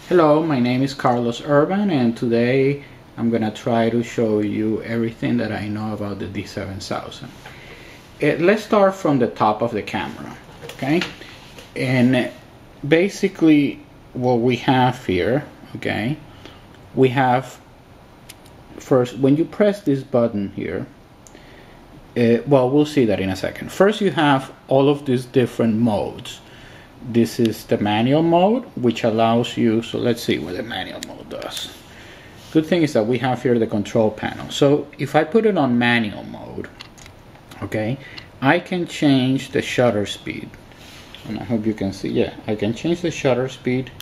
Hello, my name is Carlos Erban, and today I'm gonna try to show you everything that I know about the D7000. Let's start from the top of the camera, okay? And basically what we have here, okay, we have first, when you press this button here, well, we'll see that in a second. First, you have all of these different modes. This is the manual mode, which allows you, so let's see what the manual mode does. Good thing is that we have here the control panel. So if I put it on manual mode, okay, I can change the shutter speed. And I hope you can see, yeah, I can change the shutter speed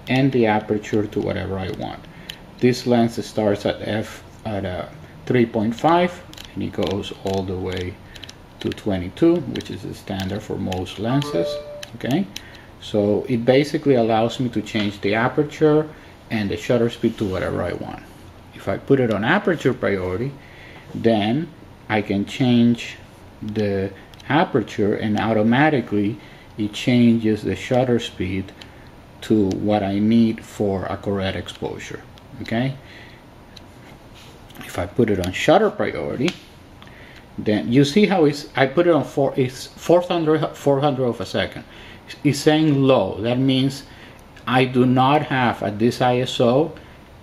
and the aperture to whatever I want. This lens starts at 3.5 and it goes all the way to 22, which is the standard for most lenses, okay? So it basically allows me to change the aperture and the shutter speed to whatever I want. If I put it on aperture priority, then I can change the aperture and automatically it changes the shutter speed to what I need for a correct exposure, okay? If I put it on shutter priority, then you see how I put it on 400 of a second. It's saying low. That means I do not have at this ISO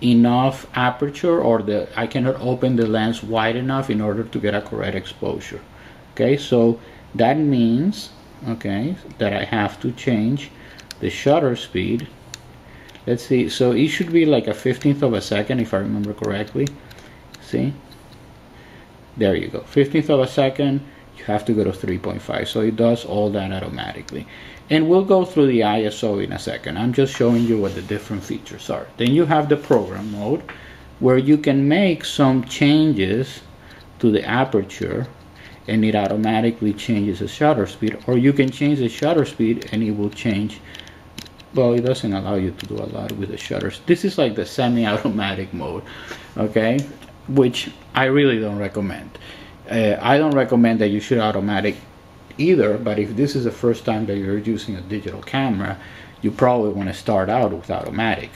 enough aperture, or I cannot open the lens wide enough in order to get a correct exposure. Okay, so that means, okay, that I have to change the shutter speed. Let's see, so it should be like a 15th of a second if I remember correctly. See, there you go, 15th of a second. You have to go to 3.5, so it does all that automatically. And we'll go through the ISO in a second. I'm just showing you what the different features are. Then you have the program mode, where you can make some changes to the aperture and it automatically changes the shutter speed, or you can change the shutter speed and it will change. Well, it doesn't allow you to do a lot with the shutters. This is like the semi-automatic mode, okay, which I really don't recommend. I don't recommend that you shoot automatic either, but if this is the first time that you're using a digital camera, you probably want to start out with automatic.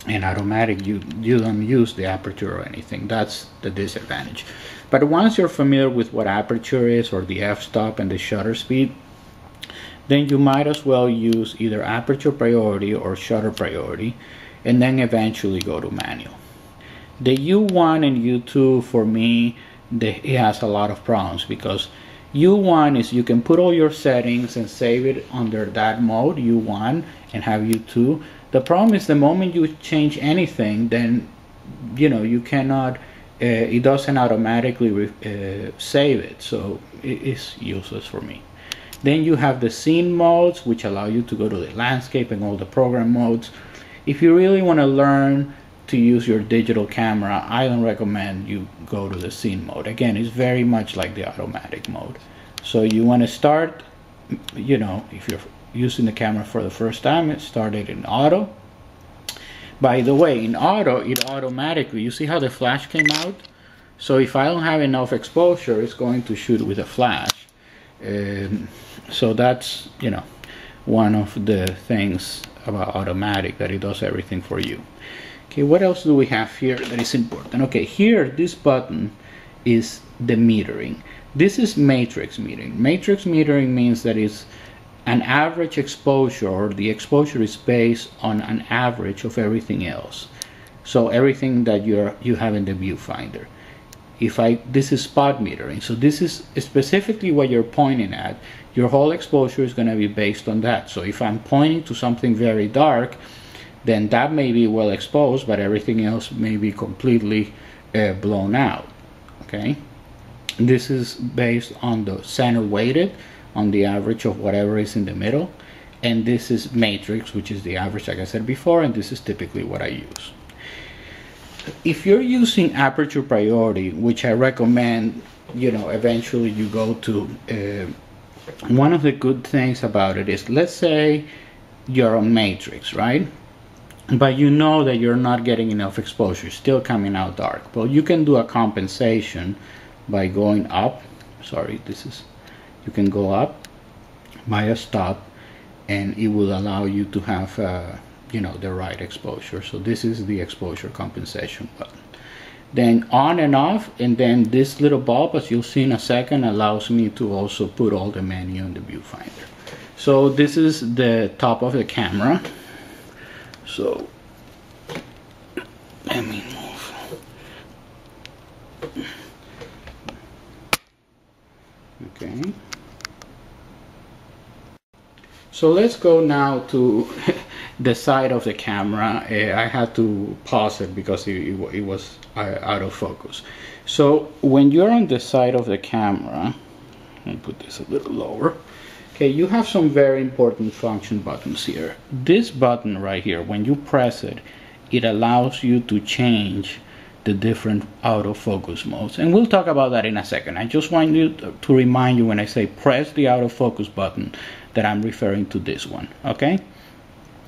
And automatic, you don't use the aperture or anything. That's the disadvantage. But once you're familiar with what aperture is, or the f-stop and the shutter speed, then you might as well use either aperture priority or shutter priority, and then eventually go to manual. The U1 and U2 for me, it has a lot of problems, because U1 is you can put all your settings and save it under that mode, U1, and have U2. The problem is the moment you change anything, then you cannot, it doesn't automatically save it, so it is useless for me. Then you have the scene modes, which allow you to go to the landscape and all the program modes. If you really want to learn to use your digital camera, I don't recommend you go to the scene mode. Again, it's very much like the automatic mode. So you want to start, if you're using the camera for the first time, start it in auto. By the way, in auto, it automatically, you see how the flash came out? So if I don't have enough exposure, it's going to shoot with a flash. So that's, one of the things about automatic, that it does everything for you. Okay, what else do we have here that is important? Okay, here, this button is the metering. This is matrix metering. Matrix metering means that it's an average exposure, or the exposure is based on an average of everything else. So everything that you have in the viewfinder. This is spot metering. So this is specifically what you're pointing at. Your whole exposure is going to be based on that. So if I'm pointing to something very dark, then that may be well exposed, but everything else may be completely blown out, okay? This is based on the center weighted, on the average of whatever is in the middle, and this is matrix, which is the average, like I said before, and this is typically what I use. If you're using aperture priority, which I recommend, eventually you go to, one of the good things about it is, let's say you're on matrix, right? But you know that you're not getting enough exposure, still coming out dark. Well, you can do a compensation by going up. You can go up by a stop, and it will allow you to have you know, the right exposure. So this is the exposure compensation button. Then on and off, and then this little bulb, as you'll see in a second, allows me to also put all the menu in the viewfinder. So this is the top of the camera. So let me move. Okay. So let's go now to the side of the camera. I had to pause it because it was out of focus. So when you're on the side of the camera, let me put this a little lower. Okay, you have some very important function buttons here. This button right here, when you press it, it allows you to change the different autofocus modes, and we'll talk about that in a second. I just want you to remind you, when I say press the autofocus button, that I'm referring to this one. Okay,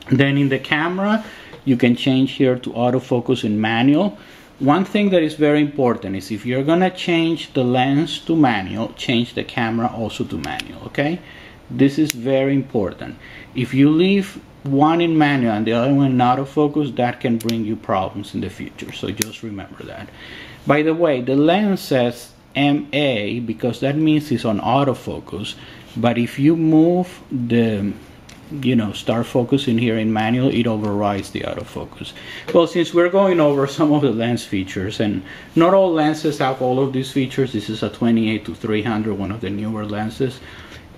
then in the camera you can change here to autofocus in manual. One thing that is very important is, if you're gonna change the lens to manual, change the camera also to manual. Okay, this is very important. If you leave one in manual and the other one in autofocus, that can bring you problems in the future, so just remember that. By the way, the lens says MA because that means it's on autofocus, but if you move the, you know, start focusing here in manual, it overrides the autofocus. Well, since we're going over some of the lens features, and not all lenses have all of these features, this is a 28-300, one of the newer lenses.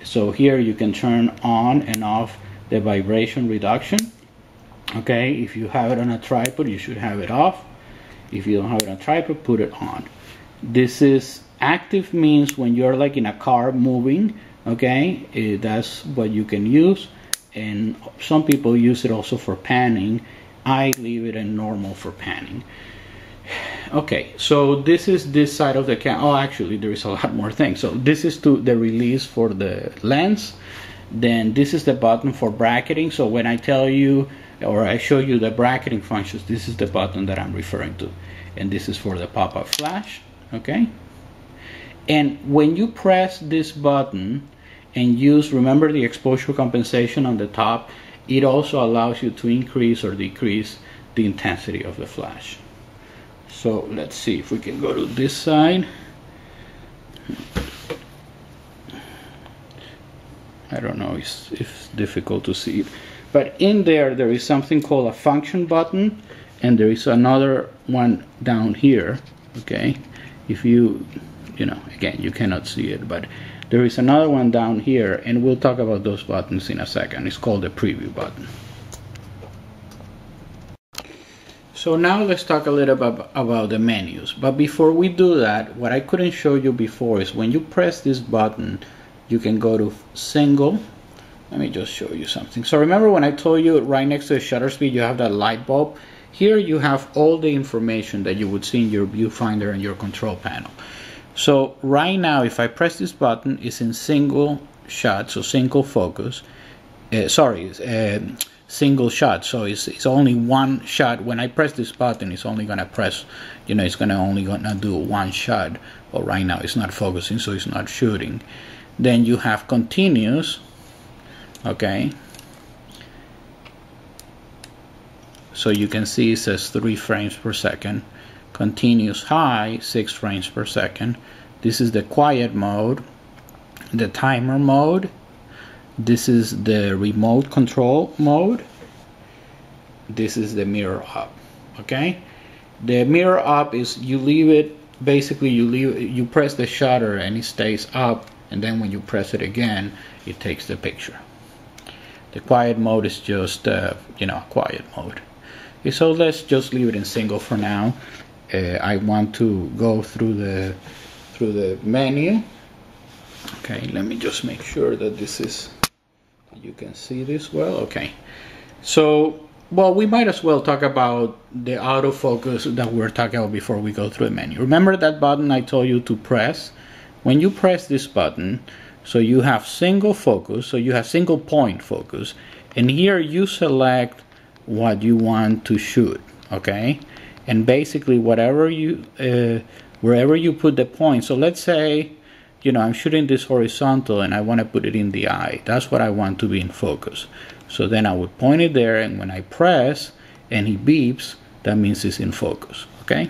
So here you can turn on and off the vibration reduction. Okay, if you have it on a tripod, you should have it off. If you don't have it on a tripod, put it on. This is active, means when you're like in a car moving. Okay, that's what you can use, and some people use it also for panning. I leave it in normal for panning. Okay, so this is this side of the camera. Oh, actually there is a lot more things. So this is to the release for the lens. Then this is the button for bracketing. So when I tell you, or I show you the bracketing functions, this is the button that I'm referring to, and this is for the pop-up flash. Okay, and when you press this button and use, remember the exposure compensation on the top, it also allows you to increase or decrease the intensity of the flash. So let's see if we can go to this side. I don't know, it's difficult to see it, but in there is something called a function button, and there is another one down here. Okay, if you know, again, you cannot see it, but there is another one down here, and we'll talk about those buttons in a second. It's called the preview button. So now let's talk a little bit about the menus. But before we do that, what I couldn't show you before is when you press this button, you can go to single. Let me just show you something. So remember when I told you right next to the shutter speed you have that light bulb? Here you have all the information that you would see in your viewfinder and your control panel. So right now, if I press this button, it's in single shot, so single focus. Single shot, so it's only one shot. When I press this button, it's only gonna press, you know, it's only gonna do one shot. Well, right now it's not focusing, so it's not shooting. Then you have continuous. Okay, so you can see it says 3 frames per second. Continuous high, 6 frames per second. This is the quiet mode, the timer mode. This is the remote control mode. This is the mirror up. Okay, the mirror up is you leave it, basically you press the shutter and it stays up, and then when you press it again, it takes the picture. The quiet mode is just you know, a quiet mode. Okay, so let's just leave it in single for now. I want to go through the menu. Okay, let me just make sure that this is, you can see this well. Okay, so well, we might as well talk about the autofocus that we were talking about before we go through the menu. Remember that button I told you to press? When you press this button, so you have single focus, so you have single point focus, and here you select what you want to shoot. Okay, and basically whatever you wherever you put the point. So let's say, you know, I'm shooting this horizontal and I want to put it in the eye. That's what I want to be in focus. So then I would point it there, and when I press and he beeps, that means it's in focus. Okay.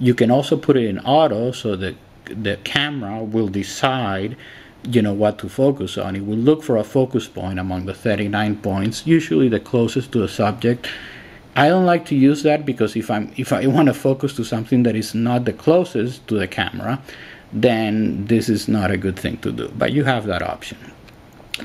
You can also put it in auto, so that the camera will decide, you know, what to focus on. It will look for a focus point among the 39 points, usually the closest to the subject. I don't like to use that, because if I want to focus to something that is not the closest to the camera, then this is not a good thing to do. But you have that option.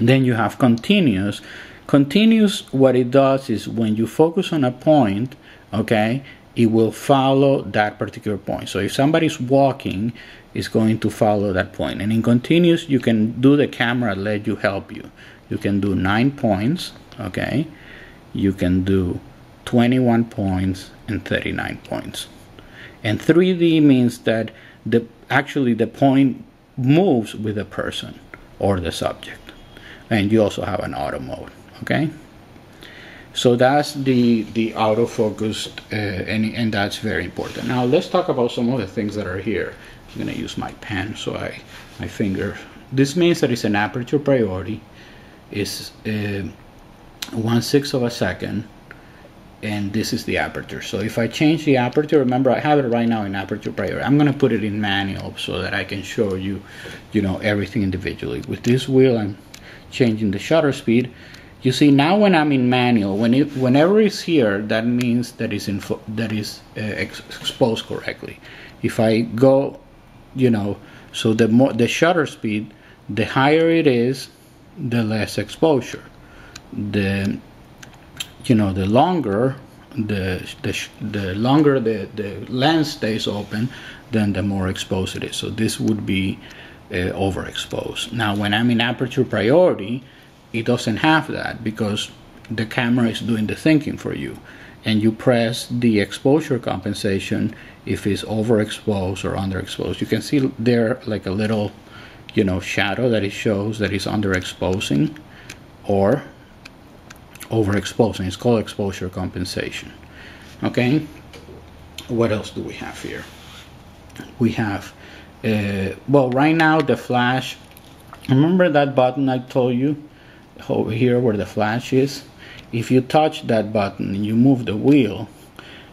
Then you have continuous. Continuous, what it does is when you focus on a point, okay, it will follow that particular point. So if somebody's walking, it's going to follow that point. And in continuous, you can do the camera let you help you. You can do 9 points, okay? You can do 21 points and 39 points. And 3D means that actually the point moves with the person or the subject. And you also have an auto mode, okay? So that's the autofocus, and that's very important. Now let's talk about some of the things that are here. I'm going to use my pen, so my finger. This means that it's an aperture priority. It's 1/6 of a second, and this is the aperture. So if I change the aperture, remember I have it right now in aperture priority. I'm going to put it in manual so that I can show you, you know, everything individually. With this wheel, I'm changing the shutter speed. You see, now when I'm in manual, whenever it's here, that means that it's exposed correctly. If I go, you know, so the shutter speed, the higher it is, the less exposure. The longer the lens stays open, then the more exposed it is. So this would be overexposed. Now when I'm in aperture priority, it doesn't have that, because the camera is doing the thinking for you, and you press the exposure compensation if it's overexposed or underexposed. You can see there like a little, you know, shadow that it shows that it's underexposing or overexposing. It's called exposure compensation. Okay, what else do we have here? We have well, right now the flash, remember that button I told you over here where the flash is? If you touch that button and you move the wheel,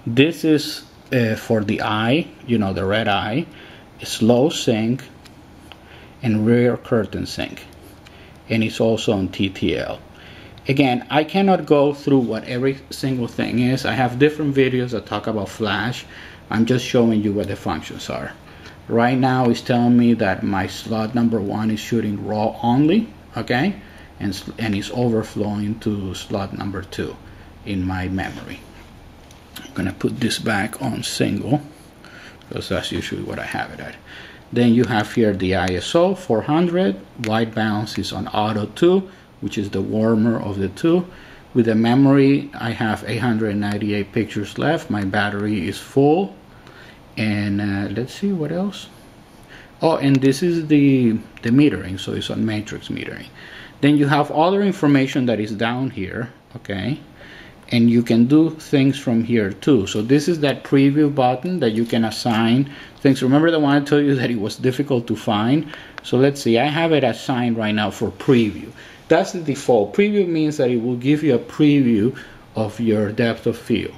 this is for the eye, you know, the red eye, slow sync and rear curtain sync, and it's also on TTL. Again, I cannot go through what every single thing is. I have different videos that talk about flash. I'm just showing you what the functions are. Right now it's telling me that my slot number 1 is shooting raw only, okay, and it's overflowing to slot number 2 in my memory. I'm gonna put this back on single, because that's usually what I have it at. Then you have here the ISO 400, white balance is on auto 2, which is the warmer of the two. With the memory, I have 898 pictures left. My battery is full. And let's see what else. Oh, and this is the metering, so it's on matrix metering. Then you have other information that is down here, okay? And you can do things from here too. So this is that preview button that you can assign things. Remember the one I told you that it was difficult to find? So let's see, I have it assigned right now for preview. That's the default. Preview means that it will give you a preview of your depth of field.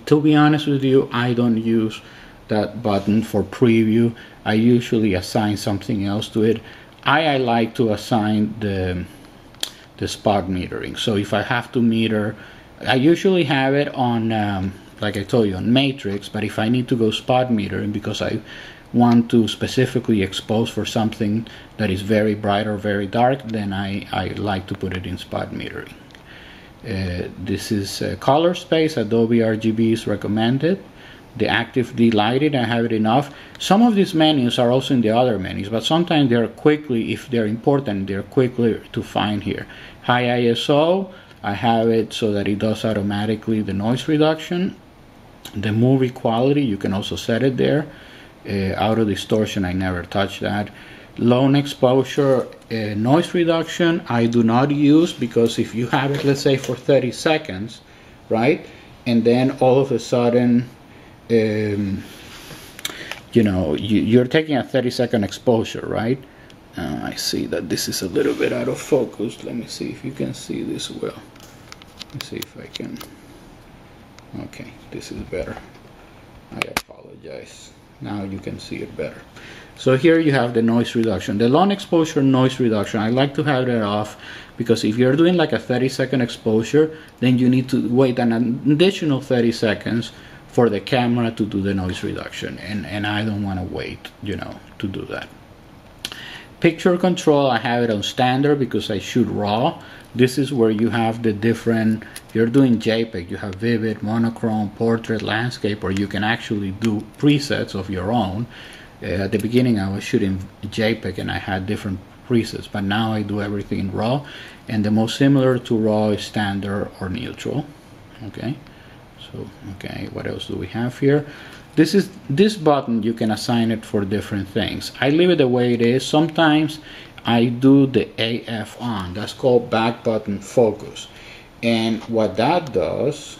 To be honest with you, I don't use that button for preview. I usually assign something else to it. I like to assign the spot metering. So if I have to meter, I usually have it on, like I told you, on matrix, but if I need to go spot metering because I want to specifically expose for something that is very bright or very dark, then I like to put it in spot metering. This is color space. Adobe RGB is recommended. The active delighted, I have it enough. Some of these menus are also in the other menus, but sometimes they're quickly, if they're important, they're quickly to find here. High ISO, I have it so that it does automatically the noise reduction. The movie quality, you can also set it there. Auto distortion, I never touch that. Lone exposure, noise reduction, I do not use, because if you have it, let's say for 30 seconds, right, and then all of a sudden, you know, you're taking a 30-second exposure, right? I see that this is a little bit out of focus. Let me see if you can see this well. Let's see if I can. Okay, this is better. I apologize. Now you can see it better. So here you have the noise reduction. The long exposure noise reduction, I like to have that off because if you're doing like a 30-second exposure, then you need to wait an additional 30 seconds for the camera to do the noise reduction, and I don't want to wait, you know, to do that. Picture control, I have it on standard because I shoot RAW. This is where you have the different, if you're doing JPEG, you have vivid, monochrome, portrait, landscape, or you can actually do presets of your own. At the beginning I was shooting JPEG and I had different presets, but now I do everything in RAW, and the most similar to RAW is standard or neutral. Okay, so okay, what else do we have here? This button, you can assign it for different things. I leave it the way it is. Sometimes I do the AF on. That's called back button focus. And what that does,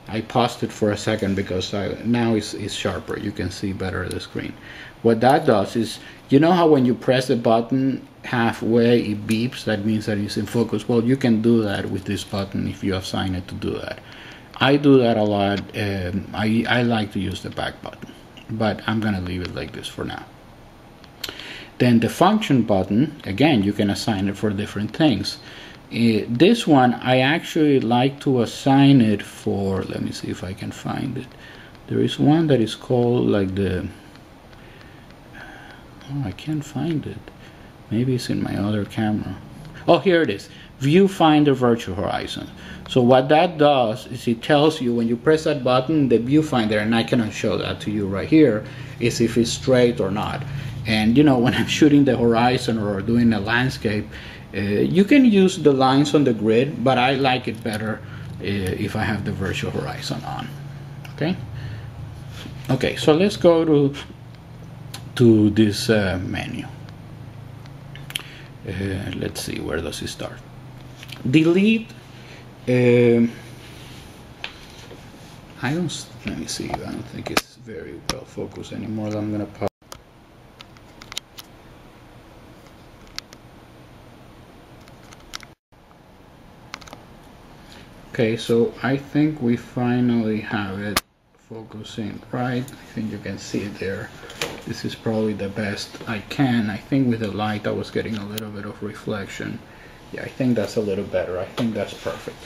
I paused it for a second because now it's sharper. You can see better the screen. What that does is, you know how when you press the button halfway it beeps? That means that it's in focus. Well, you can do that with this button if you assign it to do that. I do that a lot. I like to use the back button, but I'm gonna leave it like this for now. Then the function button, again, you can assign it for different things. This one, I actually like to assign it for, let me see if I can find it. There is one that is called like the, oh, I can't find it. Maybe it's in my other camera. Oh, here it is. Viewfinder virtual horizon. So what that does is it tells you when you press that button, the viewfinder, and I cannot show that to you right here, is if it's straight or not. And you know, when I'm shooting the horizon or doing a landscape, you can use the lines on the grid, but I like it better if I have the virtual horizon on. Okay. Okay, so let's go to this menu. Let's see, where does it start? Delete. I don't. Let me see. I don't think it's very well focused anymore. I'm gonna pause. Okay, so I think we finally have it focusing right. I think you can see it there. This is probably the best I can. I think with the light I was getting a little bit of reflection. Yeah, I think that's a little better. I think that's perfect.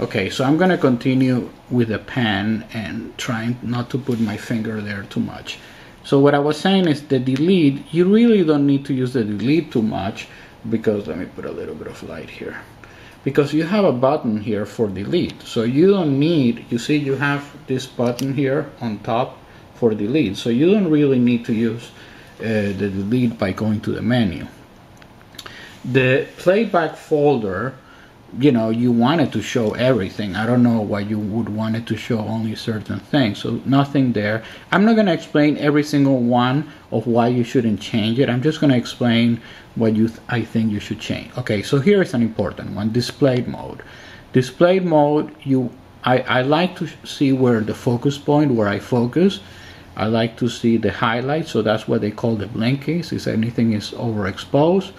Okay, so I'm gonna continue with the pen and trying not to put my finger there too much. So what I was saying is the delete, you really don't need to use the delete too much because, let me put a little bit of light here. Because you have a button here for delete. So you don't need, you see you have this button here on top for delete. So you don't really need to use the delete by going to the menu. The playback folder, you know, you want it to show everything. I don't know why you would want it to show only certain things. So nothing there. I'm not going to explain every single one of why you shouldn't change it. I'm just going to explain what I think you should change. Okay, so here is an important one, display mode. Display mode, I like to see where the focus point, where I focus. I like to see the highlights, so that's what they call the blinkies, if anything is overexposed.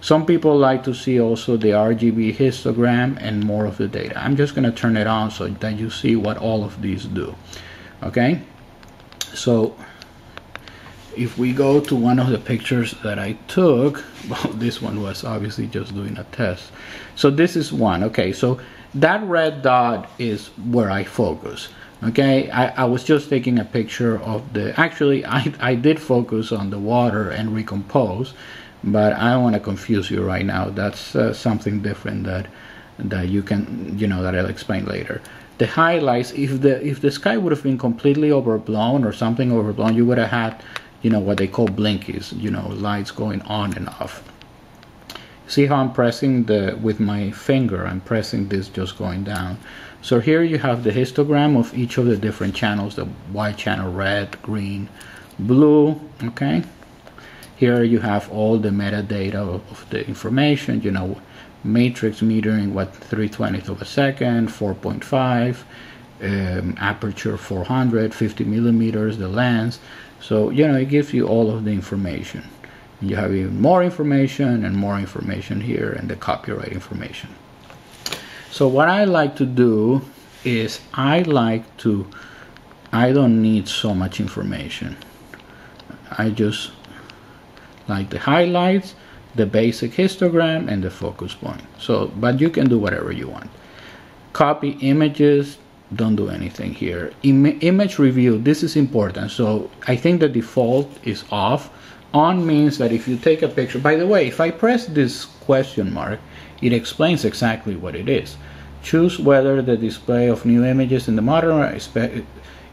Some people like to see also the RGB histogram and more of the data. I'm just going to turn it on so that you see what all of these do. Okay, so if we go to one of the pictures that I took, well, this one was obviously just doing a test. So this is one. Okay, so that red dot is where I focus. Okay, I was just taking a picture of the, actually I did focus on the water and recompose, but I don't want to confuse you right now. That's something different that you can, you know, that I'll explain later. The highlights, if the sky would have been completely overblown or something overblown, you would have had, you know, what they call blinkies, you know, lights going on and off. See how I'm pressing with my finger, I'm pressing this just going down. So here you have the histogram of each of the different channels, the white channel, red, green, blue. Okay, here you have all the metadata of the information, you know, matrix metering, what, 3/20th of a second, 4.5, aperture 400, 50 millimeters, the lens. So you know, it gives you all of the information. And you have even more information and more information here, and the copyright information. So what I like to do is I don't need so much information. I just like the highlights, the basic histogram, and the focus point. So, but you can do whatever you want. Copy images, don't do anything here. Image review, this is important. So I think the default is off. On means that if you take a picture, by the way, if I press this question mark, it explains exactly what it is. Choose whether the display of new images in the modern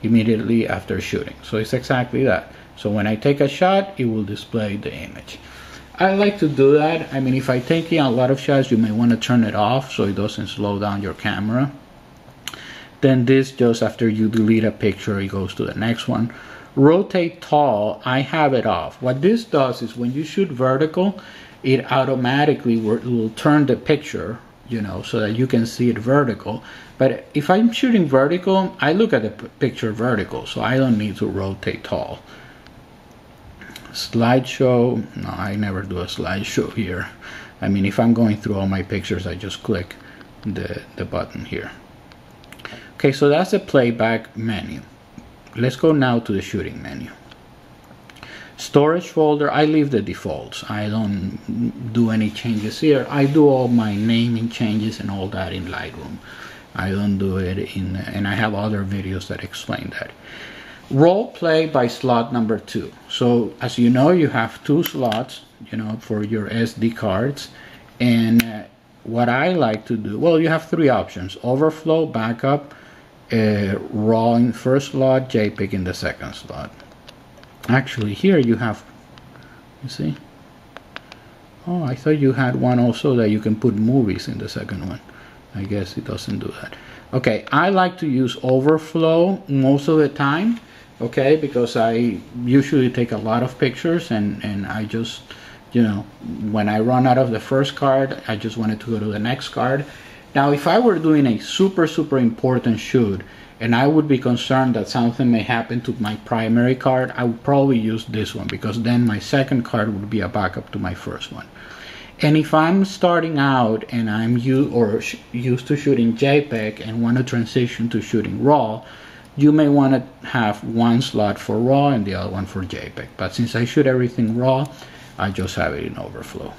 immediately after shooting. So it's exactly that. So when I take a shot, it will display the image. I like to do that. I mean, if I take a lot of shots, you may want to turn it off so it doesn't slow down your camera. Then this, just after you delete a picture, it goes to the next one. Rotate tall, I have it off. What this does is when you shoot vertical, it automatically will turn the picture, you know, so that you can see it vertical. But if I'm shooting vertical, I look at the picture vertical, so I don't need to rotate tall. Slideshow, no, I never do a slideshow here. I mean, if I'm going through all my pictures, I just click the button here. Okay, so that's the playback menu. Let's go now to the shooting menu. Storage folder, I leave the defaults. I don't do any changes here. I do all my naming changes and all that in Lightroom. I don't do it in, and I have other videos that explain that. Role play by slot number 2. So as you know, you have 2 slots, you know, for your SD cards. And what I like to do, well, you have 3 options: overflow, backup, RAW in first slot, JPEG in the second slot. Actually, here you have, you see? Oh, I thought you had one also that you can put movies in the second one. I guess it doesn't do that. Okay, I like to use overflow most of the time, okay, because I usually take a lot of pictures, and I just, you know, when I run out of the first card, I just wanted to go to the next card. Now, if I were doing a super important shoot and I would be concerned that something may happen to my primary card, I would probably use this one, because then my second card would be a backup to my first one. And if I'm starting out and I'm used to shooting JPEG and want to transition to shooting RAW, you may want to have one slot for RAW and the other one for JPEG. But since I shoot everything RAW, I just have it in overflow.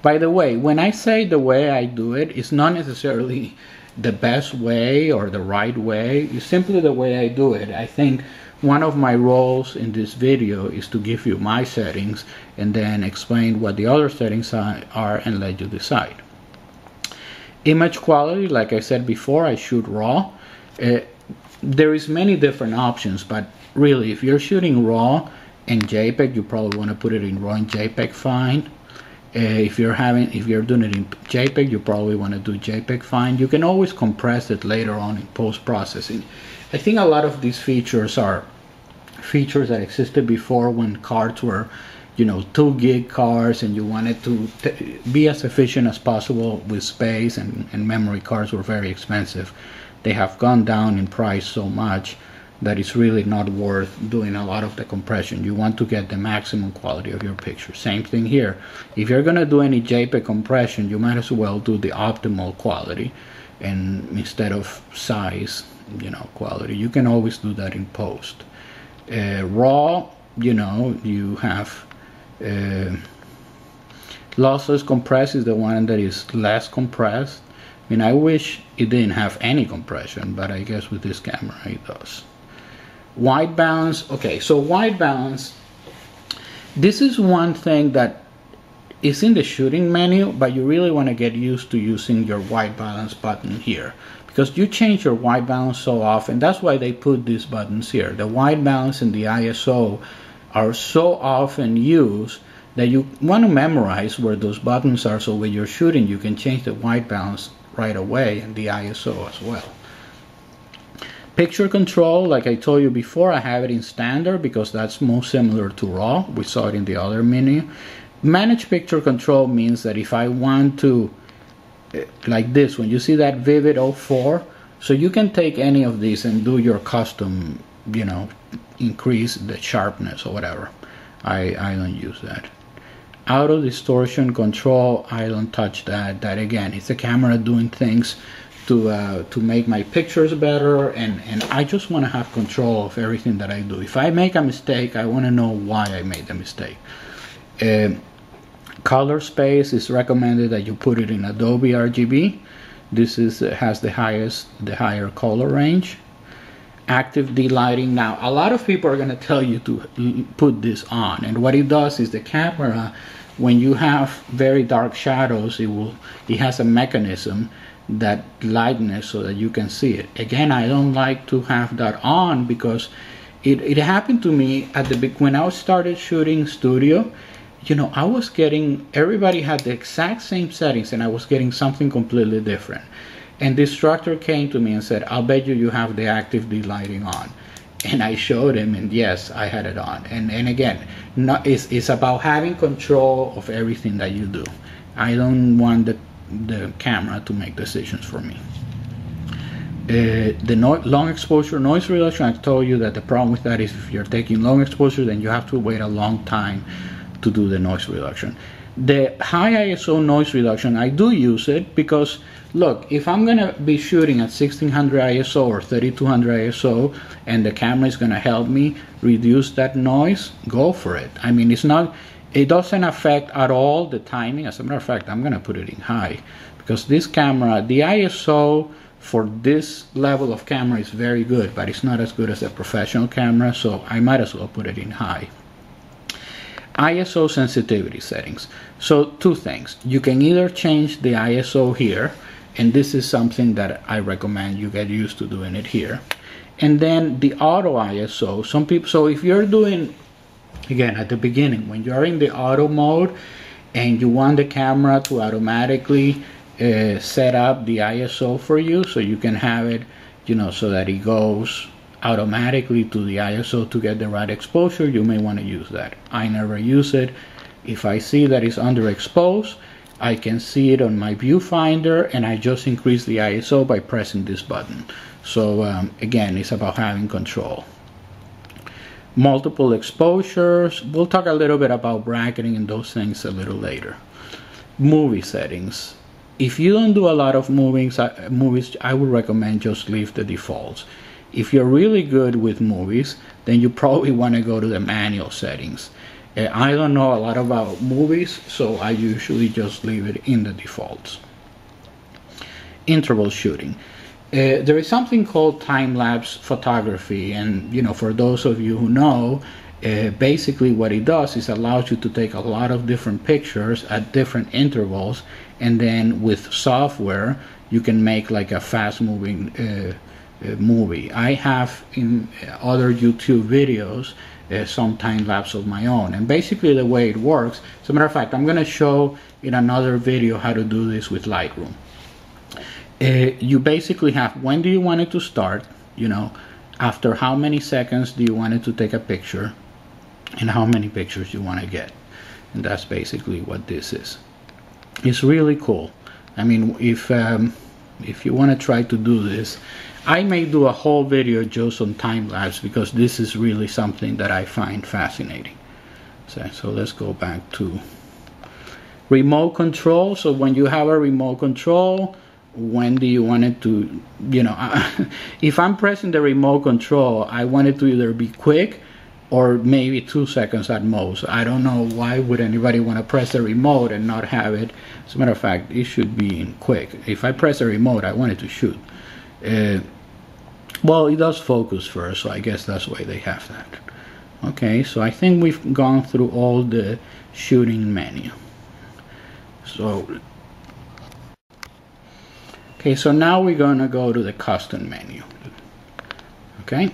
By the way, when I say the way I do it, it's not necessarily the best way or the right way. It's simply the way I do it. I think one of my roles in this video is to give you my settings and then explain what the other settings are and let you decide. Image quality, like I said before, I shoot RAW. There is many different options, but really, if you're shooting RAW and JPEG, you probably want to put it in RAW and JPEG fine. If you're doing it in JPEG, you probably want to do JPEG fine. You can always compress it later on in post-processing. I think a lot of these features are features that existed before when cards were, you know, 2 gig cards, and you wanted to be as efficient as possible with space, and memory cards were very expensive. They have gone down in price so much that it's really not worth doing a lot of the compression. You want to get the maximum quality of your picture. Same thing here. If you're gonna do any JPEG compression, you might as well do the optimal quality, and instead of size, you know, quality. You can always do that in post. RAW, you know, you have lossless compressed is the one that is less compressed. I mean, I wish it didn't have any compression, but I guess with this camera it does. White balance, okay, so white balance, this is one thing that is in the shooting menu, but you really want to get used to using your white balance button here, because you change your white balance so often. That's why they put these buttons here. The white balance and the ISO are so often used that you want to memorize where those buttons are, so when you're shooting you can change the white balance right away and the ISO as well. Picture control, like I told you before, I have it in standard because that's most similar to RAW. We saw it in the other menu. Manage picture control means that if I want to, like this, when you see that Vivid 04, so you can take any of these and do your custom, you know, increase the sharpness or whatever. I don't use that. Auto distortion control, I don't touch that. That again, it's the camera doing things to make my pictures better, and I just want to have control of everything that I do. If I make a mistake, I want to know why I made the mistake. Color space is recommended that you put it in Adobe RGB. This has the higher color range. Active delighting. Now, a lot of people are going to tell you to put this on, and what it does is the camera, when you have very dark shadows, it has a mechanism that lightness so that you can see it. Again, I don't like to have that on because it happened to me when I started shooting studio. You know, I was getting, everybody had the exact same settings and I was getting something completely different. And the instructor came to me and said, I'll bet you have the active delighting on. And I showed him, and yes, I had it on. And again, it's about having control of everything that you do. I don't want the camera to make decisions for me. Long exposure noise reduction, I told you that the problem with that is if you're taking long exposure, then you have to wait a long time to do the noise reduction. The high ISO noise reduction, I do use it because, look, if I'm going to be shooting at 1600 ISO or 3200 ISO and the camera is going to help me reduce that noise, go for it. I mean, it doesn't affect at all the timing. As a matter of fact, I'm going to put it in high because this camera, the ISO for this level of camera is very good, but it's not as good as a professional camera, so I might as well put it in high. ISO sensitivity settings. So two things. You can either change the ISO here, and this is something that I recommend you get used to doing it here. And then the auto ISO. Some people, so if you're doing, again, at the beginning, when you're in the auto mode and you want the camera to automatically set up the ISO for you, so you can have it, you know, so that it goes automatically to the ISO to get the right exposure, you may want to use that. I never use it. If I see that it's underexposed, I can see it on my viewfinder, and I just increase the ISO by pressing this button. So again, it's about having control. Multiple exposures, we'll talk a little bit about bracketing and those things a little later. Movie settings. If you don't do a lot of movies, I would recommend just leave the defaults. If you're really good with movies, then you probably want to go to the manual settings. I don't know a lot about movies, so I usually just leave it in the defaults. Interval shooting. There is something called time-lapse photography, and you know, for those of you who know, basically what it does is allows you to take a lot of different pictures at different intervals, and then with software you can make like a fast-moving movie. I have in other YouTube videos some time lapse of my own, and basically the way it works, as a matter of fact, I'm going to show in another video how to do this with Lightroom. You basically have, when do you want it to start, you know, after how many seconds do you want it to take a picture, and how many pictures you want to get, and that's basically what this is. It's really cool. I mean, if you want to try to do this, I may do a whole video just on time-lapse because this is really something that I find fascinating. So let's go back to remote control. So when you have a remote control, when do you want it to, you know, if I'm pressing the remote control, I want it to either be quick or maybe 2 seconds at most. I don't know why would anybody want to press the remote and not have it. As a matter of fact, it should be in quick. If I press the remote, I want it to shoot. Well, it does focus first, so I guess that's why they have that. Okay, so I think we've gone through all the shooting menu. So, okay, so now we're gonna go to the custom menu. Okay.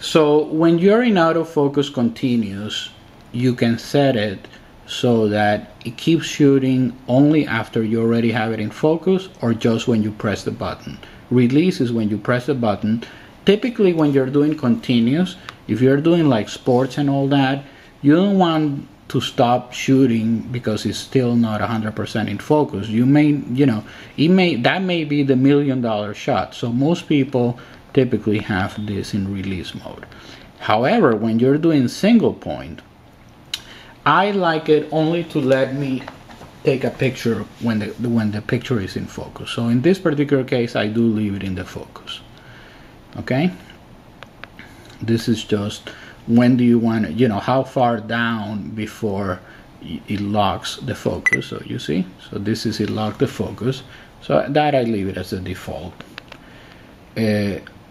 So when you're in autofocus continuous, you can set it so that it keeps shooting only after you already have it in focus or just when you press the button. Release is when you press the button. Typically when you're doing continuous, if you're doing like sports and all that, you don't want to stop shooting because it's still not 100% in focus. You may, you know, that may be the $1 million shot. So most people typically have this in release mode. However, when you're doing single point, I like it only to let me take a picture when the picture is in focus. So in this particular case, I do leave it in the focus. Okay, this is just when do you want to, you know, how far down before it locks the focus. So you see, so this is it locked the focus, so that I leave it as a default.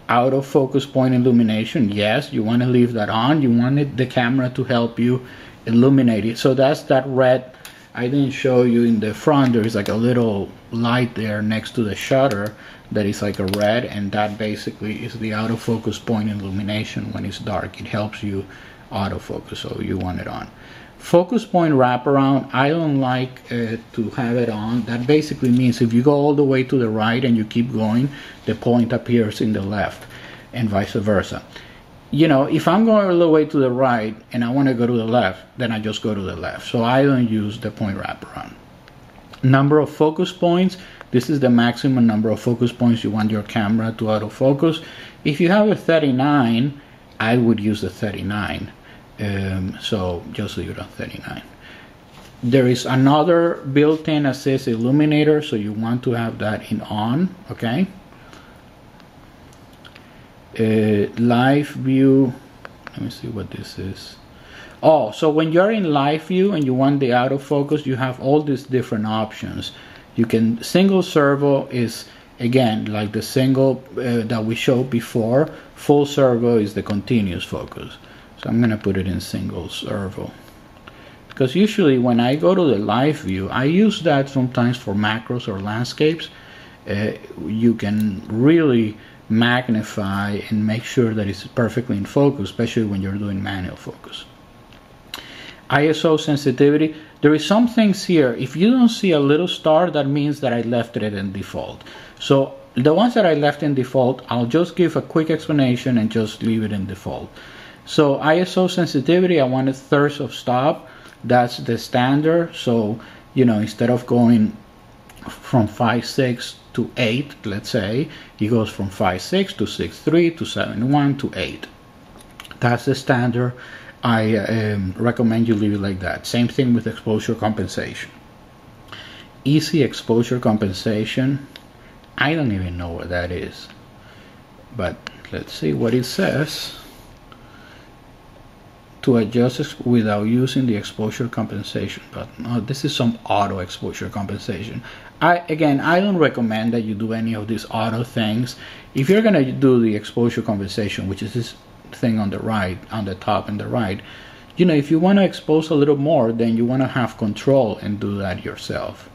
Out of focus point illumination, yes, you want to leave that on. You want the camera to help you illuminate it. So that's that red. I didn't show you in the front, there is like a little light there next to the shutter that is like a red, and that basically is the out of focus point illumination. When it's dark, it helps you autofocus, so you want it on. Focus point wraparound, I don't like to have it on. That basically means if you go all the way to the right and you keep going, the point appears in the left, and vice versa. You know, if I'm going all the way to the right and I want to go to the left, then I just go to the left. So I don't use the point wraparound. Number of focus points, this is the maximum number of focus points you want your camera to autofocus. If you have a 39, I would use the 39. So just leave it on 39. There is another built-in assist illuminator, so you want to have that in on, okay? Live view, let me see what this is. Oh, so when you're in live view and you want the autofocus, you have all these different options. You can, single servo is again like the single that we showed before. Full servo is the continuous focus. So I'm gonna put it in single servo, because usually when I go to the live view, I use that sometimes for macros or landscapes. You can really magnify and make sure that it's perfectly in focus, especially when you're doing manual focus. ISO sensitivity, there is some things here. If you don't see a little star, that means that I left it in default. So the ones that I left in default, I'll just give a quick explanation and just leave it in default. So ISO sensitivity, I wanted thirds of stop. That's the standard. So, you know, instead of going from 5.6 to 8, let's say, it goes from 5.6 to 6.3 to 7.1 to 8. That's the standard. I recommend you leave it like that. Same thing with exposure compensation. Easy exposure compensation, I don't even know what that is, but let's see what it says. To adjust without using the exposure compensation button. Oh, this is some auto exposure compensation. Again, I don't recommend that you do any of these auto things. If you're gonna do the exposure compensation, which is this thing on the right, on the top and the right, you know, if you want to expose a little more, then you want to have control and do that yourself.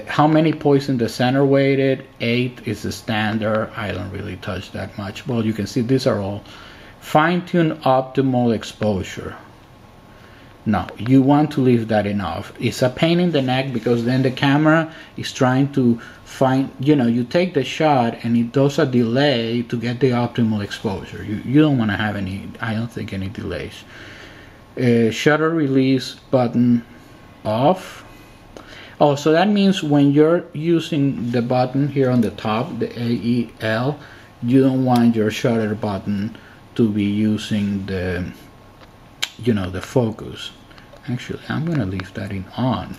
How many points in the center weighted? 8 is the standard. I don't really touch that much. Well, you can see these are all fine-tune optimal exposure. No, you want to leave that enough. It's a pain in the neck because then the camera is trying to find, you know, you take the shot and it does a delay to get the optimal exposure. You don't want to have any, I don't think, any delays. Shutter release button off. Oh, so that means when you're using the button here on the top, the AEL, you don't want your shutter button to be using the, you know, the focus. Actually, I'm going to leave that in on.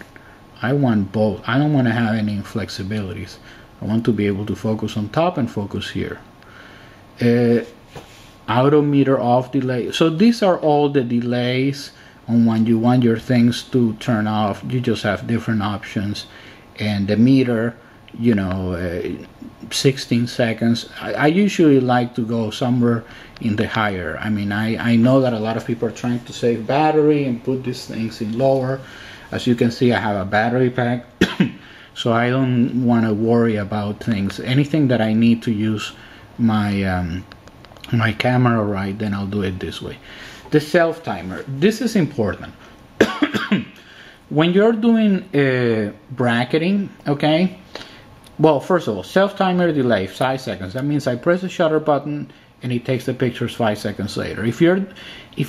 I want both. I don't want to have any inflexibilities. I want to be able to focus on top and focus here. Auto meter off delay. So these are all the delays on when you want your things to turn off. You just have different options. And the meter, you know, 16 seconds. I usually like to go somewhere in the higher. I mean, I know that a lot of people are trying to save battery and put these things in lower. As you can see, I have a battery pack, so I don't want to worry about things. Anything that I need to use my my camera right, then I'll do it this way. The self timer. This is important. When you're doing bracketing, okay. Well, first of all, self timer delay 5 seconds. That means I press the shutter button and it takes the pictures 5 seconds later. If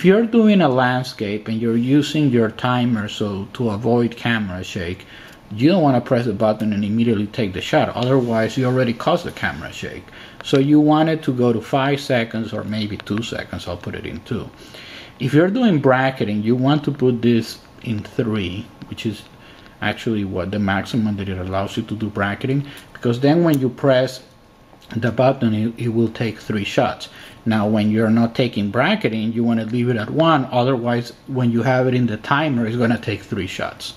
you're doing a landscape and you're using your timer so to avoid camera shake, you don't want to press the button and immediately take the shot. Otherwise, you already caused the camera shake. So you want it to go to 5 seconds or maybe 2 seconds. I'll put it in 2. If you're doing bracketing, you want to put this in 3, which is actually what the maximum that it allows you to do bracketing, because then when you press the button, it will take 3 shots. Now when you're not taking bracketing, you want to leave it at 1, otherwise when you have it in the timer, it's going to take 3 shots.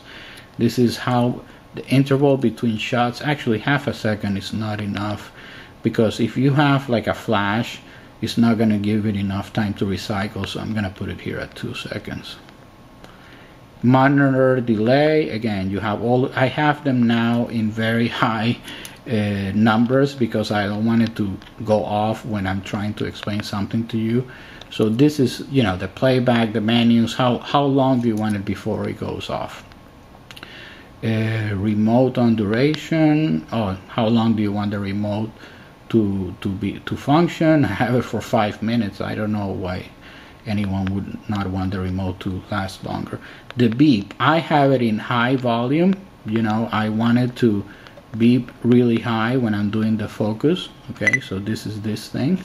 This is how the interval between shots, actually half a second is not enough, because if you have like a flash, it's not going to give it enough time to recycle, so I'm going to put it here at 2 seconds. Monitor delay, again, you have all, I have them now in very high numbers because I don't want it to go off when I'm trying to explain something to you. So this is, you know, the playback, the menus, how long do you want it before it goes off. Remote on duration, oh, how long do you want the remote to function? I have it for 5 minutes. I don't know why anyone would not want the remote to last longer. The beep, I have it in high volume. You know, I want it to beep really high when I'm doing the focus. Okay, so this is this thing.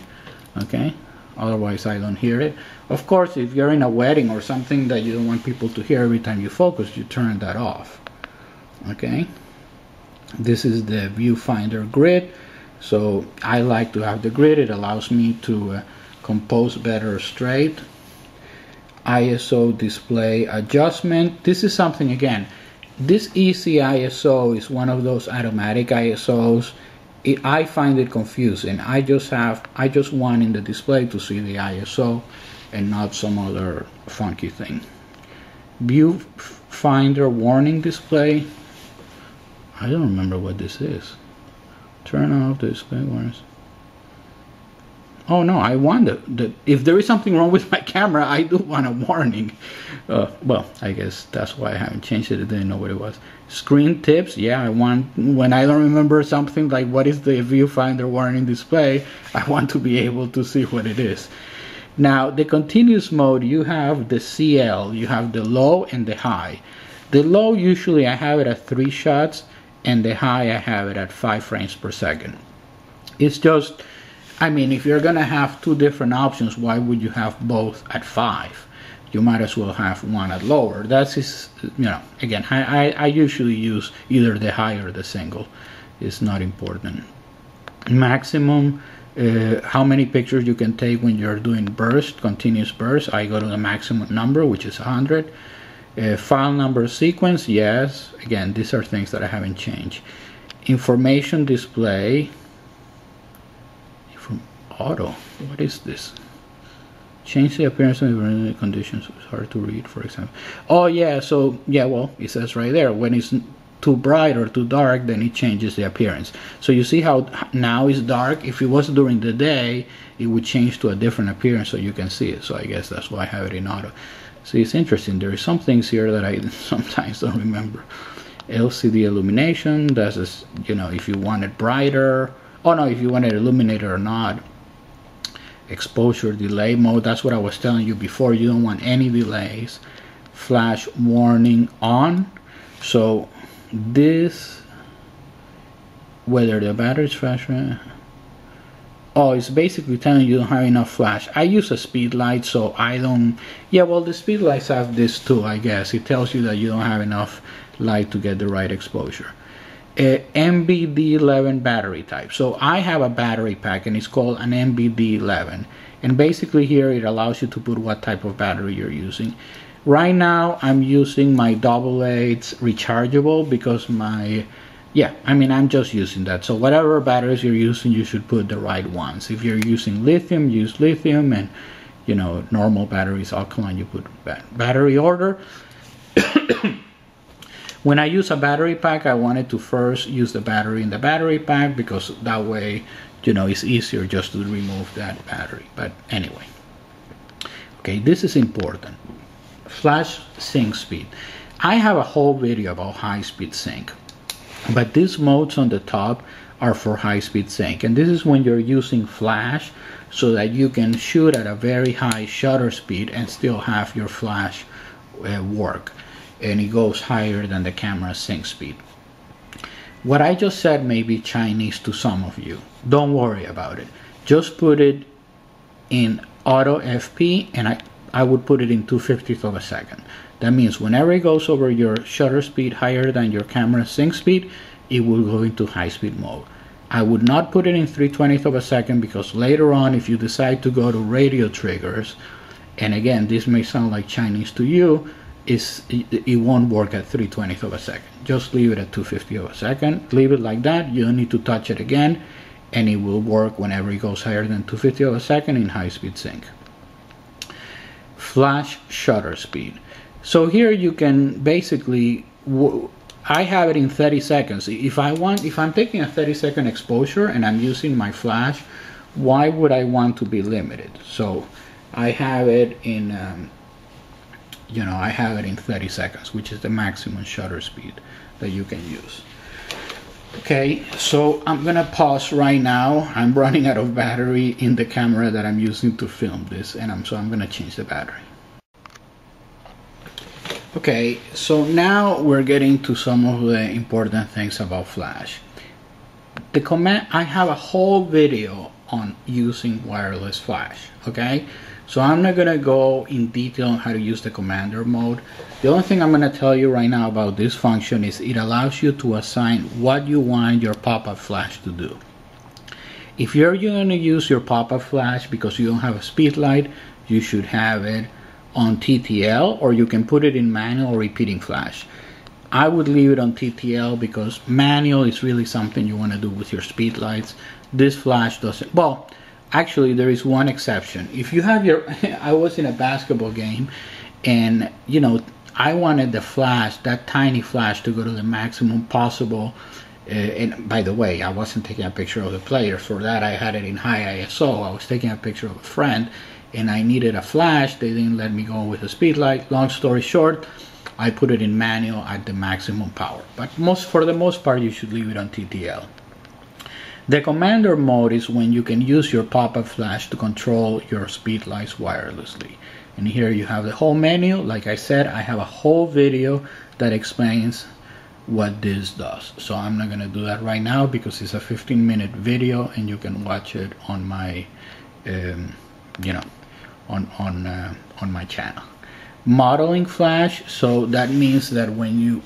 Okay, otherwise I don't hear it. Of course, if you're in a wedding or something that you don't want people to hear every time you focus, you turn that off. Okay, this is the viewfinder grid. So I like to have the grid. It allows me to compose better straight. ISO display adjustment. This is something, again, this easy ISO is one of those automatic ISOs. I find it confusing. I just want in the display to see the ISO and not some other funky thing. Viewfinder warning display. I don't remember what this is. Turn off the display warnings. Oh no, I want if there is something wrong with my camera, I do want a warning. Well, I guess that's why I haven't changed it. I didn't know what it was. Screen tips, yeah, I want, when I don't remember something like what is the viewfinder warning display, I want to be able to see what it is. Now, the continuous mode, you have the CL, you have the low and the high. The low, usually I have it at 3 shots, and the high I have it at 5 frames per second. It's just, I mean, if you're gonna have 2 different options, why would you have both at 5? You might as well have one at lower. That's just, you know, again, I usually use either the high or the single. It's not important. Maximum, how many pictures you can take when you're doing burst, continuous burst. I go to the maximum number, which is 100. File number sequence, yes. Again, these are things that I haven't changed. Information display. From auto, what is this? Change the appearance of the conditions. It's hard to read, for example. Oh yeah, so yeah, well, it says right there, when it's too bright or too dark, then it changes the appearance. So you see how now it's dark. If it was during the day, it would change to a different appearance so you can see it. So I guess that's why I have it in auto. See, it's interesting. There are some things here that I sometimes don't remember. LCD illumination, that's just, you know, if you want it brighter. Oh no, if you want it illuminated or not. Exposure delay mode, that's what I was telling you before. You don't want any delays. Flash warning on. So this, whether the battery's flashing, oh, it's basically telling you don't have enough flash. I use a speed light, so I don't, yeah, well, the speed lights have this too, I guess. It tells you that you don't have enough light to get the right exposure. MBD11 battery type. So I have a battery pack and it's called an MBD11, and basically here it allows you to put what type of battery you're using. Right now I'm using my AA rechargeable because my, yeah, I mean, I'm just using that. So whatever batteries you're using, you should put the right ones. If you're using lithium, use lithium, and you know, normal batteries, alkaline, you put battery order. When I use a battery pack, I wanted to first use the battery in the battery pack because that way, you know, it's easier just to remove that battery. But anyway, okay, this is important. Flash sync speed. I have a whole video about high-speed sync, but these modes on the top are for high-speed sync, and this is when you're using flash so that you can shoot at a very high shutter speed and still have your flash work. And it goes higher than the camera sync speed. What I just said may be Chinese to some of you. Don't worry about it. Just put it in auto FP, and I would put it in 2/50th of a second. That means whenever it goes over your shutter speed higher than your camera sync speed, it will go into high speed mode. I would not put it in 3/20th of a second, because later on, if you decide to go to radio triggers, and again, this may sound like Chinese to you, it won't work at 3/20th of a second. Just leave it at 2/50 of a second. Leave it like that. You don't need to touch it again, and it will work whenever it goes higher than 2/50 of a second in high speed sync. Flash shutter speed. So here you can basically, I have it in 30 seconds. If I'm taking a 30-second exposure and I'm using my flash, why would I want to be limited? So I have it in, I have it in 30 seconds, which is the maximum shutter speed that you can use. Okay, so I'm gonna pause right now. I'm running out of battery in the camera that I'm using to film this, and so I'm gonna change the battery. Okay, so now we're getting to some of the important things about flash. The command, I have a whole video on using wireless flash, okay? So I'm not gonna go in detail on how to use the commander mode. The only thing I'm gonna tell you right now about this function is it allows you to assign what you want your pop-up flash to do. If you're gonna use your pop-up flash because you don't have a speed light, you should have it on TTL, or you can put it in manual or repeating flash. I would leave it on TTL because manual is really something you want to do with your speed lights. This flash doesn't. Well, actually there is one exception. If you have your I was in a basketball game, and I wanted the flash, that tiny flash, to go to the maximum possible. And by the way, I wasn't taking a picture of the players. For that, I had it in high ISO. I was taking a picture of a friend, and I needed a flash. They didn't let me go with a speed light. Long story short, I put it in manual at the maximum power. But for the most part, you should leave it on TTL. The commander mode is when you can use your pop-up flash to control your speed lights wirelessly. And here you have the whole menu. Like I said, I have a whole video that explains what this does. So I'm not going to do that right now because it's a 15-minute video, and you can watch it on my on my channel. Modeling flash, so that means that when you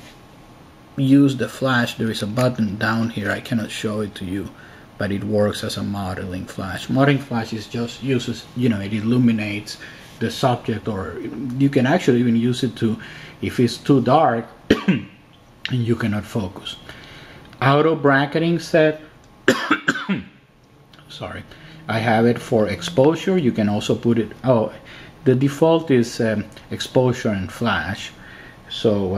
use the flash, there is a button down here. I cannot show it to you, but it works as a modeling flash. Modeling flash is just uses, it illuminates the subject, or you can actually even use it to, if it's too dark and you cannot focus. Auto bracketing set, sorry, I have it for exposure. You can also put it, the default is exposure and flash. So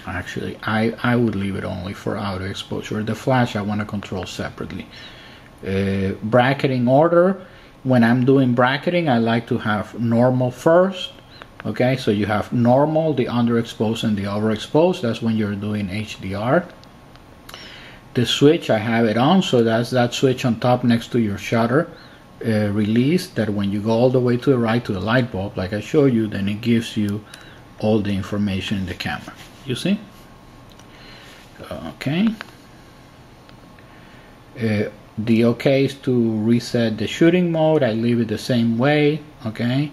actually I would leave it only for auto exposure. The flash I want to control separately. Bracketing order, when I'm doing bracketing, I like to have normal first. Okay, so you have normal, the underexposed and the overexposed. That's when you're doing HDR. The switch, I have it on, so that's that switch on top next to your shutter release, that when you go all the way to the right to the light bulb, like I showed you, then it gives you all the information in the camera. You see? Okay. The OK is to reset the shooting mode. I leave it the same way. Okay.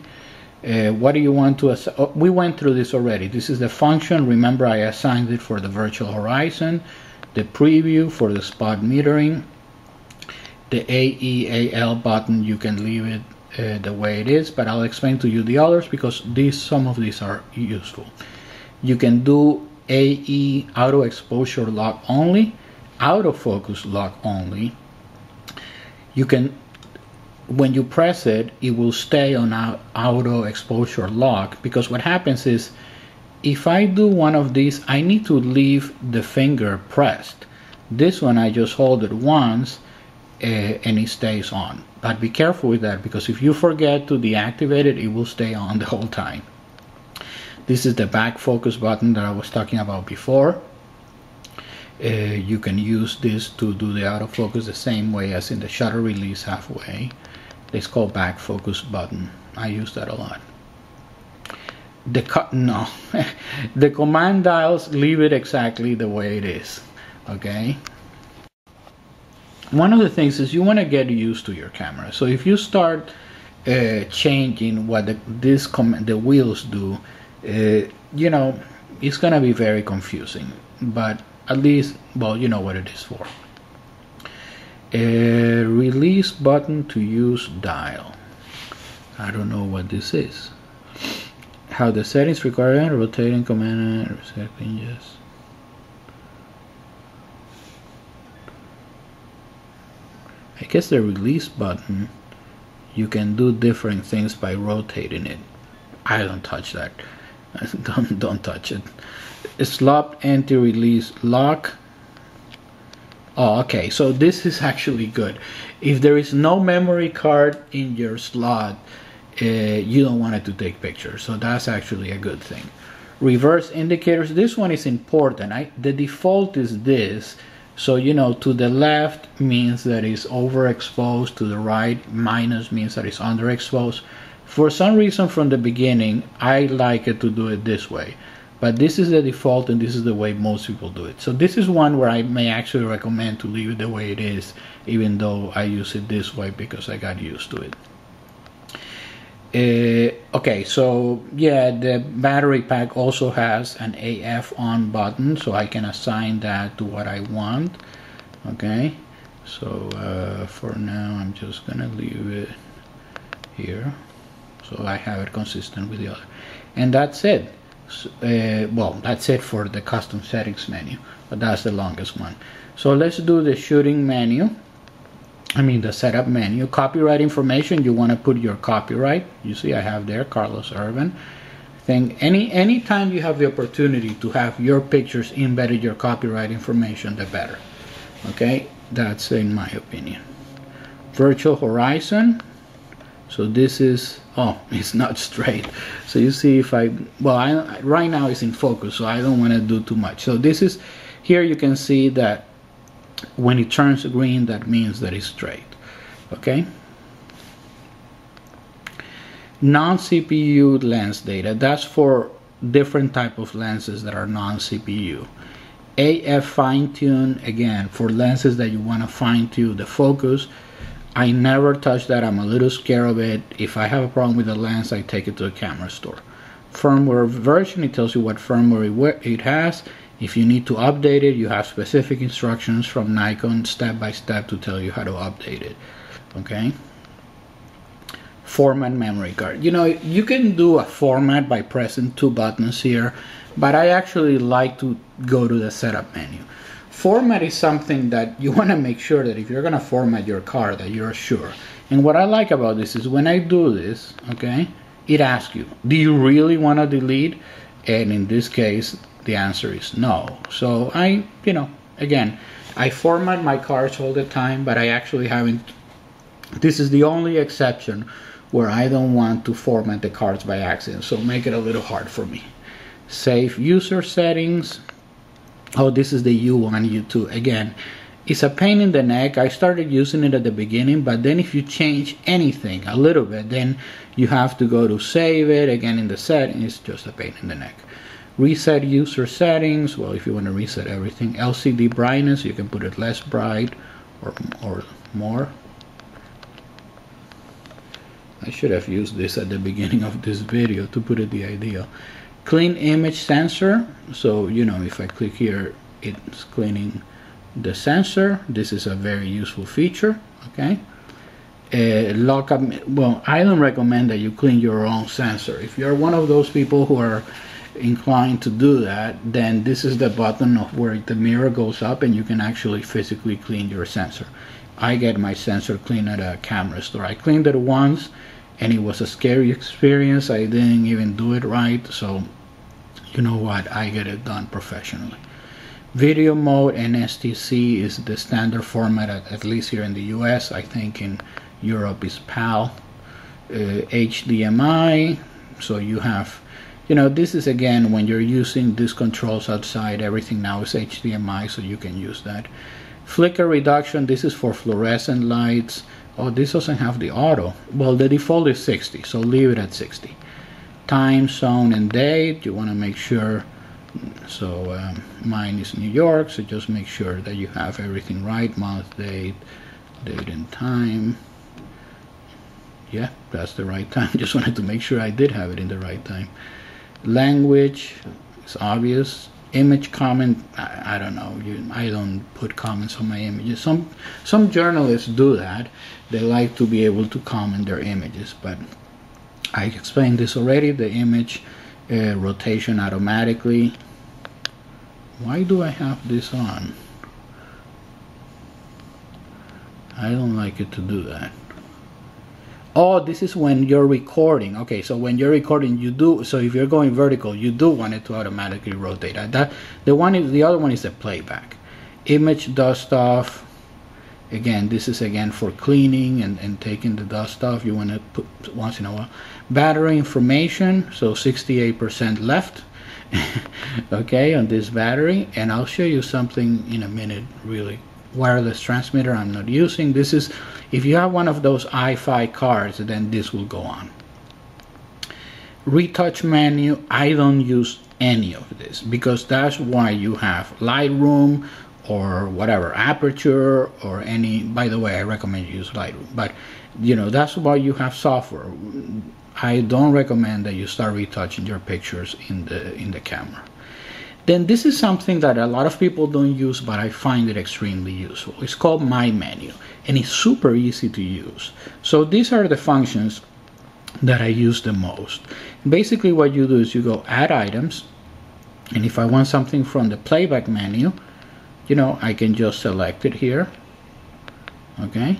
What do you want to we went through this already. This is the function. Remember, I assigned it for the virtual horizon, the preview for the spot metering, the AEAL button. You can leave it the way it is, but I'll explain to you the others because some of these are useful. You can do AE, auto exposure lock only, autofocus lock only. You can, when you press it, it will stay on auto exposure lock, because what happens is, if I do one of these, I need to leave the finger pressed. This one, I just hold it once and it stays on. But be careful with that, because if you forget to deactivate it, it will stay on the whole time. This is the back focus button that I was talking about before. You can use this to do the autofocus the same way as in the shutter release halfway. It's called back focus button. I use that a lot. The command dials, leave it exactly the way it is. Okay. One of the things is you want to get used to your camera. So if you start changing what the wheels do, you know, it's gonna be very confusing. But at least, well, you know what it is for. Release button to use dial. I don't know what this is. How the settings require rotating command resetting, yes. I guess the release button, you can do different things by rotating it. I don't touch that. Don't touch it. Slot anti-release lock. Oh, okay, so this is actually good. If there is no memory card in your slot, you don't want it to take pictures, so that's actually a good thing. Reverse indicators, this one is important. The default is this, so you know, to the left means that it's overexposed, to the right minus means that it's underexposed. For some reason from the beginning I like it to do it this way, but this is the default and this is the way most people do it. So this is one where I may actually recommend to leave it the way it is, even though I use it this way because I got used to it. Okay, so yeah, the battery pack also has an AF on button, so I can assign that to what I want. Okay, so for now I'm just gonna leave it here, so I have it consistent with the other, and that's it. Well, that's it for the custom settings menu, but that's the longest one. So let's do the shooting menu. I mean the setup menu. Copyright information, you want to put your copyright. You see I have there Carlos Erban. Anytime you have the opportunity to have your pictures embedded your copyright information, the better. Okay, that's in my opinion. Virtual horizon. So this is, oh, it's not straight. So you see if right now it's in focus, so I don't want to do too much. So this is, here you can see that when it turns green, that means that it's straight. Okay. Non-CPU lens data, that's for different type of lenses that are non-CPU. AF fine-tune, again, for lenses that you want to fine-tune the focus. I never touch that. I'm a little scared of it. If I have a problem with the lens, I take it to a camera store. Firmware version, it tells you what firmware it has. If you need to update it, you have specific instructions from Nikon step by step to tell you how to update it. Okay. Format memory card. You know, you can do a format by pressing two buttons here, but I actually like to go to the setup menu. Format is something that you want to make sure that if you're going to format your card, that you're sure. And what I like about this is when I do this, okay, it asks you, do you really want to delete? And in this case, the answer is no. So I, you know, again, I format my cards all the time, but I actually haven't. This is the only exception where I don't want to format the cards by accident, so make it a little hard for me. Save user settings. Oh, this is the U1, U2. Again, it's a pain in the neck. I started using it at the beginning, but then if you change anything a little bit, then you have to go to save it again in the settings. It's just a pain in the neck. Reset user settings. Well, if you want to reset everything. LCD brightness, you can put it less bright or more. I should have used this at the beginning of this video to put it the ideal. Clean image sensor. So, you know, if I click here, it's cleaning the sensor. This is a very useful feature. Okay. Lockup. Well, I don't recommend that you clean your own sensor. If you're one of those people who are inclined to do that, then this is the button of where the mirror goes up and you can actually physically clean your sensor. I get my sensor cleaned at a camera store. I cleaned it once and it was a scary experience. I didn't even do it right, so you know what, I get it done professionally. Video mode and STC is the standard format, at least here in the US. I think in Europe is PAL. HDMI, so you have, you know, this is again when you're using these controls outside, everything now is HDMI, so you can use that. Flicker reduction, this is for fluorescent lights. Oh, this doesn't have the auto. Well, the default is 60, so leave it at 60. Time, zone, and date, you want to make sure So mine is New York, so just make sure that you have everything right. Month, date and time. Yeah, that's the right time. Just wanted to make sure I did have it in the right time. Language, it's obvious. Image comment, I don't know. I don't put comments on my images. Some journalists do that. They like to be able to comment their images, but I explained this already. The image rotation automatically. Why do I have this on? I don't like it to do that. Oh, this is when you're recording. Okay, so when you're recording, you do. So if you're going vertical, you do want it to automatically rotate. The other one is the playback. Image dust off. Again, this is again for cleaning and taking the dust off. You want to put once in a while. Battery information. So 68% left. Okay, on this battery, and I'll show you something in a minute. Really, wireless transmitter I'm not using. This is if you have one of those i5 cards, then this will go on. Retouch menu, I don't use any of this because that's why you have Lightroom or whatever, aperture or any. By the way, I recommend you use Lightroom, but you know, that's why you have software. I don't recommend that you start retouching your pictures in the camera. Then this is something that a lot of people don't use, but I find it extremely useful. It's called My Menu, and it's super easy to use. So these are the functions that I use the most. Basically what you do is you go add items, and if I want something from the playback menu, you know, I can just select it here. Okay.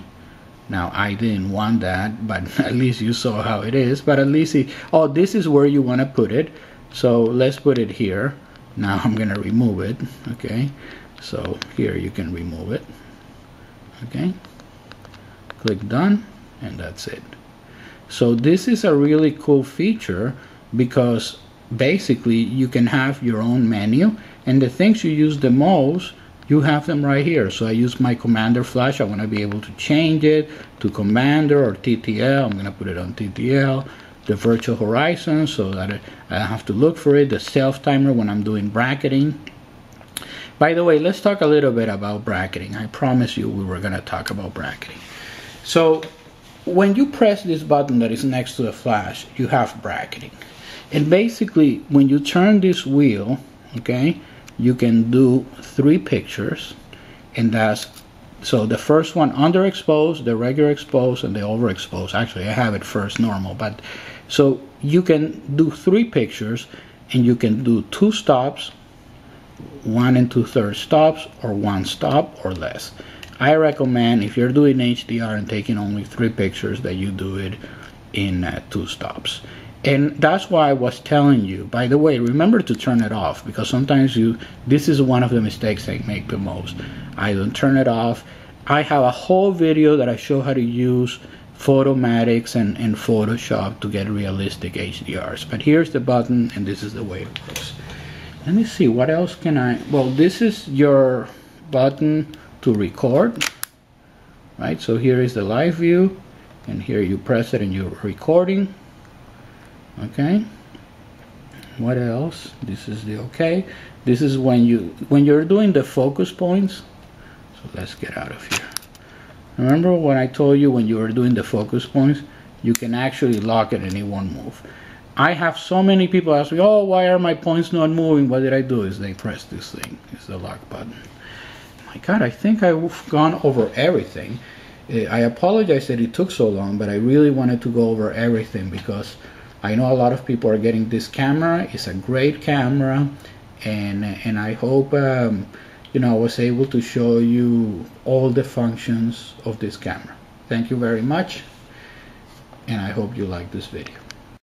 Now I didn't want that, but at least you saw how it is. But at least oh, this is where you want to put it. So let's put it here. Now I'm gonna remove it. Okay, so here you can remove it. Okay, click done, and that's it. So this is a really cool feature because basically you can have your own menu, and the things you use the most, you have them right here. So I use my Commander flash. I want to be able to change it to Commander or TTL. I'm going to put it on TTL. The virtual horizon so that I don't have to look for it. The self timer when I'm doing bracketing. By the way, let's talk a little bit about bracketing. I promised you we were going to talk about bracketing. So when you press this button that is next to the flash, you have bracketing. And basically when you turn this wheel, okay, you can do 3 pictures, and that's so the first one underexposed, the regular exposed, and the overexposed. Actually I have it first normal, but so you can do 3 pictures, and you can do 2 stops, 1 2/3 stops, or 1 stop or less. I recommend if you're doing HDR and taking only 3 pictures that you do it in 2 stops. And that's why I was telling you, by the way, remember to turn it off, because sometimes this is one of the mistakes I make the most. I don't turn it off. I have a whole video that I show how to use Photomatics and Photoshop to get realistic HDRs. But here's the button, and this is the way it looks. Let me see, what else can well, this is your button to record, right? So here is the live view, and here you press it and you're recording. Okay, what else? This is the okay. This is when you're doing the focus points. So let's get out of here. Remember when I told you when you were doing the focus points, you can actually lock it and it won't move. I have so many people ask me, oh, why are my points not moving? What did I do? Is they press this thing. It's the lock button. My God, I think I've gone over everything. I apologize that it took so long, but I really wanted to go over everything because I know a lot of people are getting this camera. It's a great camera, and I hope you know, I was able to show you all the functions of this camera. Thank you very much, and I hope you like this video.